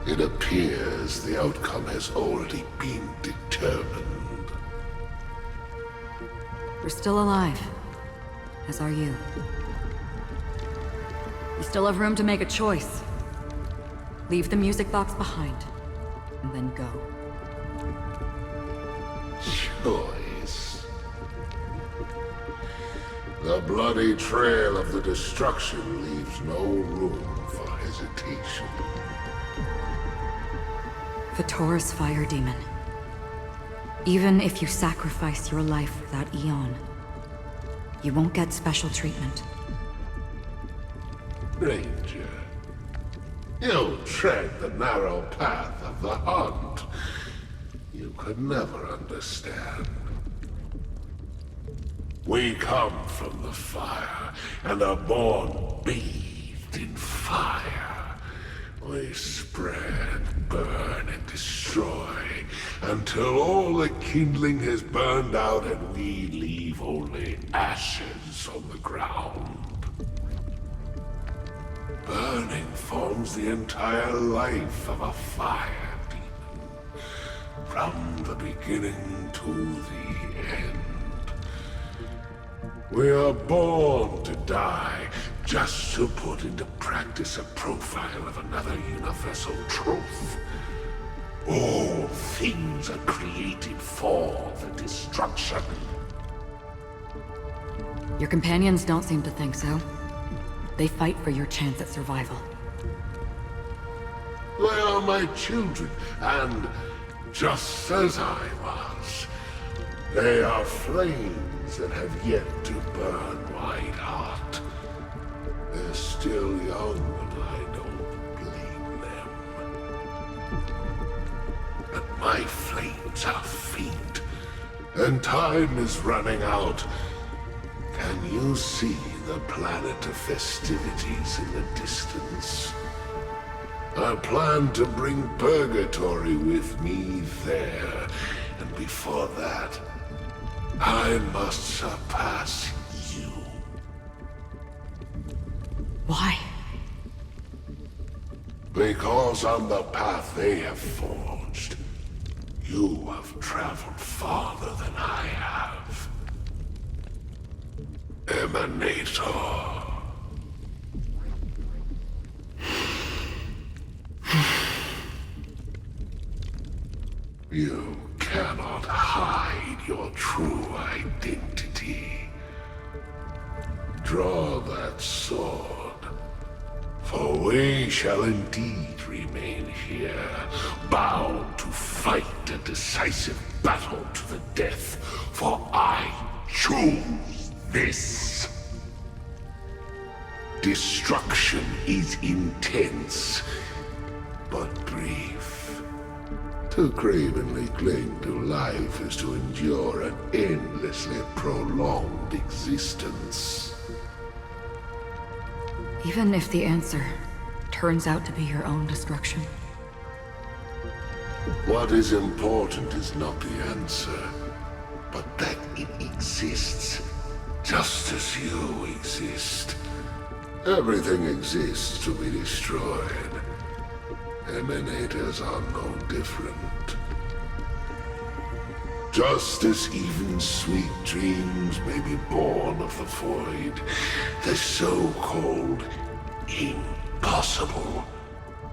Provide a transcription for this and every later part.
It appears the outcome has already been determined. We're still alive. As are you. You still have room to make a choice. Leave the music box behind, and then go. Choice. The bloody trail of the destruction leaves no room for hesitation. Vatora's fire demon. Even if you sacrifice your life for that Eon, you won't get special treatment. Ranger, you tread the narrow path of the hunt. You could never understand. We come from the fire, and are born bathed in fire. We spread, burn, and destroy, until all the kindling has burned out and we leave only ashes on the ground. Burning forms the entire life of a fire demon, from the beginning to the end. We are born to die, just to put into practice a profile of another universal truth. All things are created for the destruction. Your companions don't seem to think so. They fight for your chance at survival. They are my children, and just as I was, they are flames that have yet to burn white hot. They're still young, and I don't blame them. But my flames are faint, and time is running out. Can you see the planet of festivities in the distance? I plan to bring Purgatory with me there, and before that, I must surpass you. Why? Because on the path they have forged, you have traveled farther than I have. Emanator. You cannot hide your true identity. Draw that sword, for we shall indeed remain here, bound to fight a decisive battle to the death, for I choose this. Destruction is intense, but brief. To cravenly cling to life is to endure an endlessly prolonged existence. Even if the answer turns out to be your own destruction. What is important is not the answer, but that it exists, just as you exist. Everything exists to be destroyed. Emanators are no different. Just as even sweet dreams may be born of the void, the so-called impossible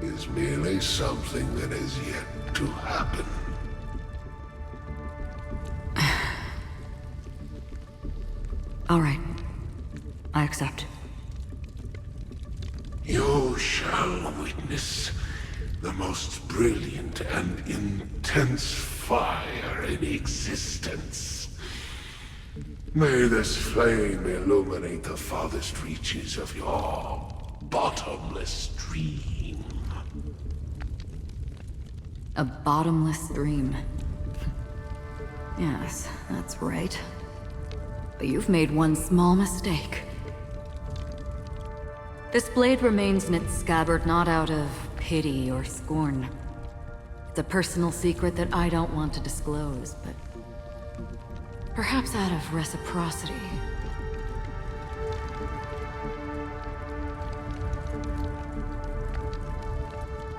is merely something that has yet to happen. All right. I accept. You shall witness the most brilliant and intense fire in existence. May this flame illuminate the farthest reaches of your bottomless dream. A bottomless dream. Yes, that's right. But you've made one small mistake. This blade remains in its scabbard not out of pity or scorn. It's a personal secret that I don't want to disclose, but perhaps out of reciprocity.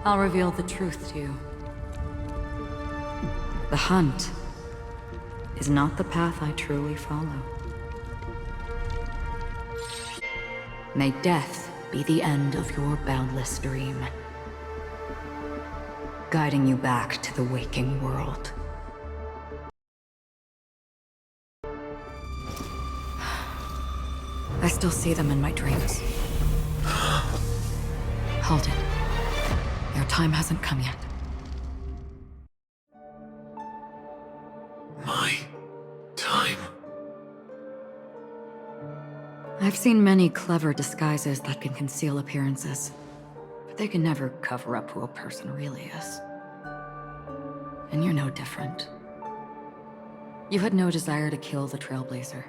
I'll reveal the truth to you. The hunt is not the path I truly follow. May death be the end of your boundless dream, guiding you back to the waking world. I still see them in my dreams. Hold it. Your time hasn't come yet. My time? I've seen many clever disguises that can conceal appearances, but they can never cover up who a person really is. And you're no different. You had no desire to kill the Trailblazer.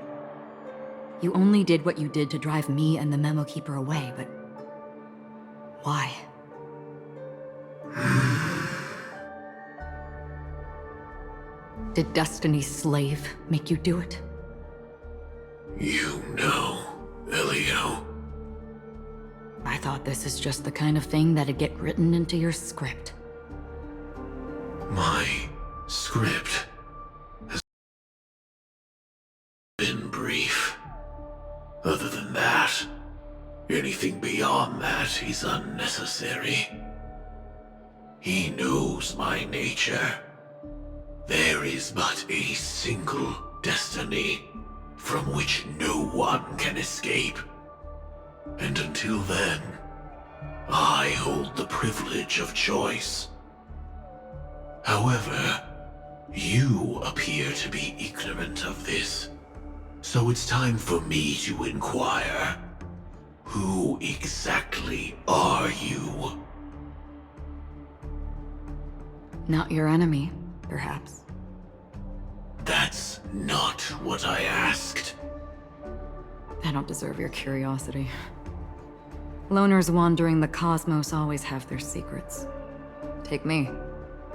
You only did what you did to drive me and the Memo Keeper away, but why? Did Destiny's slave make you do it? You know, Elio. I thought this is just the kind of thing that'd get written into your script. My script has been brief. Other than that, anything beyond that is unnecessary. He knows my nature. There is but a single destiny from which no one can escape. And until then, I hold the privilege of choice. However, you appear to be ignorant of this, so it's time for me to inquire. Who exactly are you? Not your enemy, perhaps. That's not what I asked. I don't deserve your curiosity. Loners wandering the cosmos always have their secrets. Take me.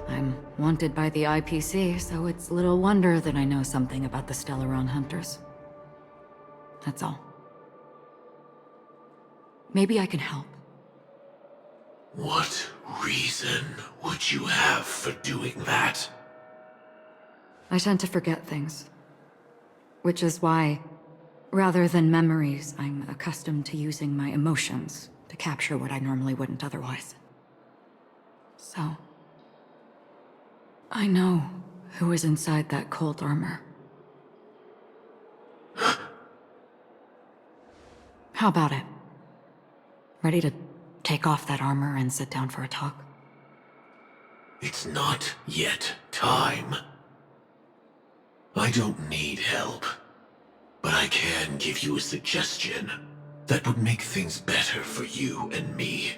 I'm wanted by the IPC, so it's little wonder that I know something about the Stellaron Hunters. That's all. Maybe I can help. What reason would you have for doing that? I tend to forget things. Which is why, rather than memories, I'm accustomed to using my emotions to capture what I normally wouldn't otherwise. So, I know who is inside that cold armor. How about it? Ready to take off that armor and sit down for a talk? It's not yet time. I don't need help, but I can give you a suggestion that would make things better for you and me.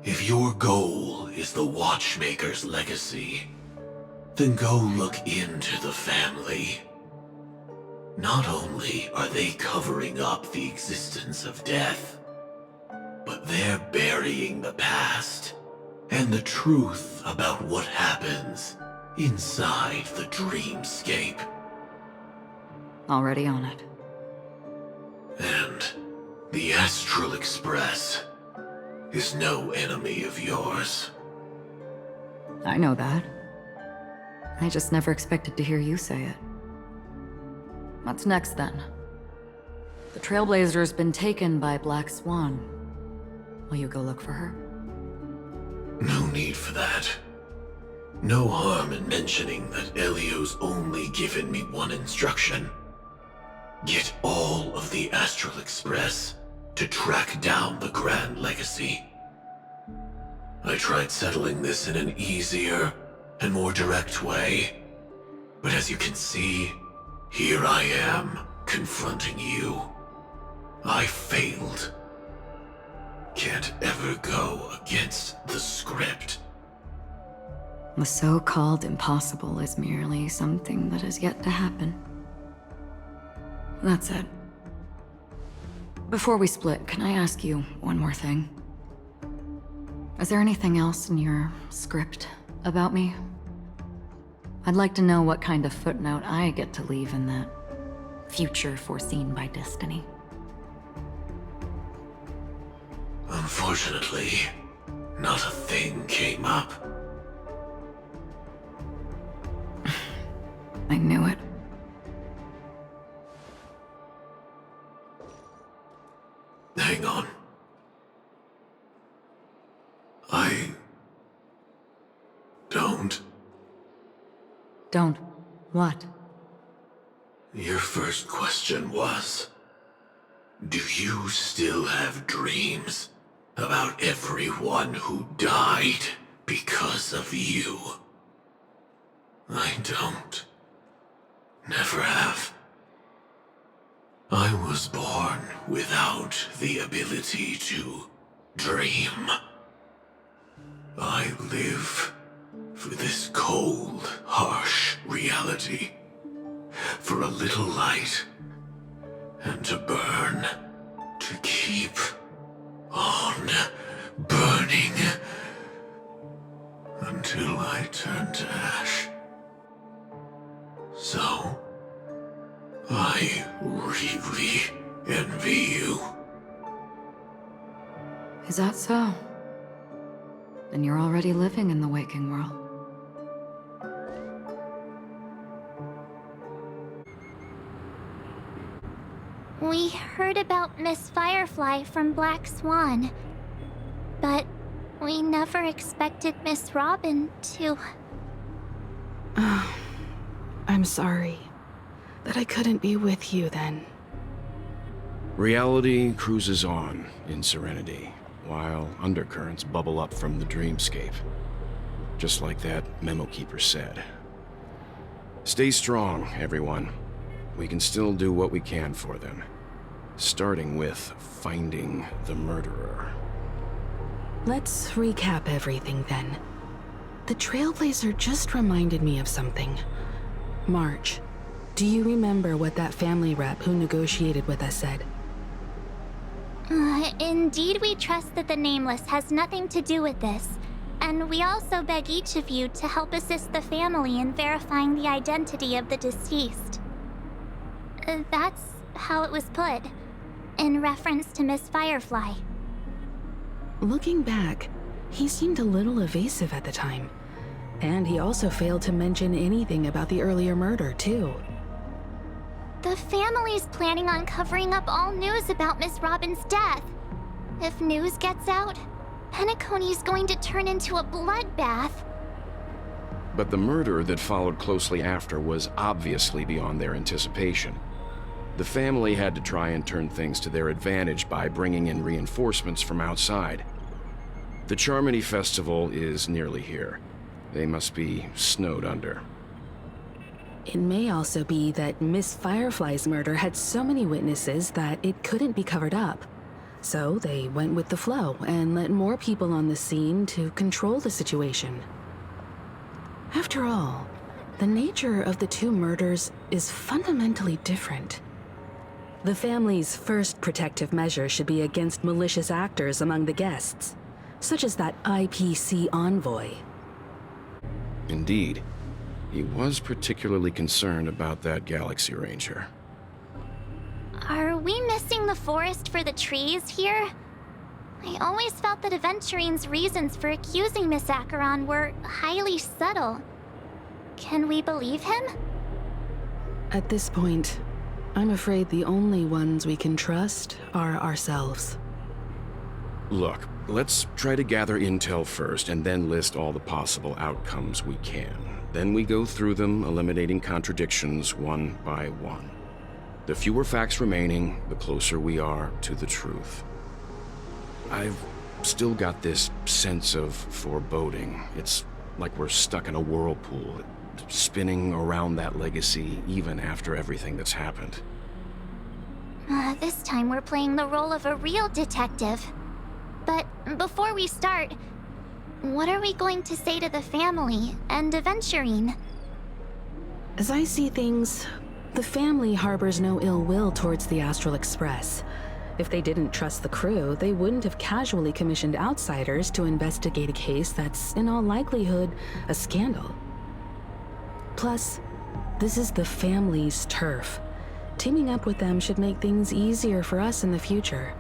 If your goal is the Watchmaker's legacy, then go look into the family. Not only are they covering up the existence of death, but they're burying the past and the truth about what happens inside the dreamscape. Already on it. And the Astral Express is no enemy of yours. I know that. I just never expected to hear you say it. What's next, then? The Trailblazer's been taken by Black Swan. Will you go look for her? No need for that. No harm in mentioning that Elio's only given me one instruction. Get all of the Astral Express to track down the Grand Legacy. I tried settling this in an easier and more direct way, but as you can see, here I am, confronting you. I failed. Can't ever go against the script. The so-called impossible is merely something that has yet to happen. That's it. Before we split, can I ask you one more thing? Is there anything else in your script about me? I'd like to know what kind of footnote I get to leave in that future foreseen by destiny. Unfortunately, Not a thing came up. I knew it. Hang on. I don't. Don't. What? Your first question was, do you still have dreams about everyone who died because of you? I don't. Never have. I was born without the ability to dream. I live for this cold, harsh reality. For a little light, and to burn, to keep on burning, until I turn to ash. So, I really envy you. Is that so? Then you're already living in the waking world. We heard about Miss Firefly from Black Swan, but we never expected Miss Robin to... I'm sorry that I couldn't be with you then. Reality cruises on in serenity, while undercurrents bubble up from the dreamscape. Just like that memo keeper said. Stay strong, everyone. We can still do what we can for them. Starting with finding the murderer. Let's recap everything then. The Trailblazer just reminded me of something. March, do you remember what that family rep who negotiated with us said? Indeed, we trust that the Nameless has nothing to do with this, and we also beg each of you to help assist the family in verifying the identity of the deceased. That's how it was put, in reference to Miss Firefly. Looking back, he seemed a little evasive at the time. And he also failed to mention anything about the earlier murder, too. The family's planning on covering up all news about Miss Robin's death. If news gets out, Penacony's going to turn into a bloodbath. But the murder that followed closely after was obviously beyond their anticipation. The family had to try and turn things to their advantage by bringing in reinforcements from outside. The Charmony Festival is nearly here. They must be snowed under. It may also be that Miss Firefly's murder had so many witnesses that it couldn't be covered up. So they went with the flow and let more people on the scene to control the situation. After all, the nature of the two murders is fundamentally different. The family's first protective measure should be against malicious actors among the guests, such as that IPC envoy. Indeed. He was particularly concerned about that Galaxy Ranger. Are we missing the forest for the trees here? I always felt that Aventurine's reasons for accusing Miss Acheron were highly subtle. Can we believe him? At this point, I'm afraid the only ones we can trust are ourselves. Look, let's try to gather intel first and then list all the possible outcomes we can. Then we go through them, eliminating contradictions one by one. The fewer facts remaining, the closer we are to the truth. I've still got this sense of foreboding. It's like we're stuck in a whirlpool, spinning around that legacy even after everything that's happened. This time we're playing the role of a real detective. But before we start, what are we going to say to the family and Aventurine? As I see things, the family harbors no ill will towards the Astral Express. If they didn't trust the crew, they wouldn't have casually commissioned outsiders to investigate a case that's, in all likelihood, a scandal. Plus, this is the family's turf. Teaming up with them should make things easier for us in the future.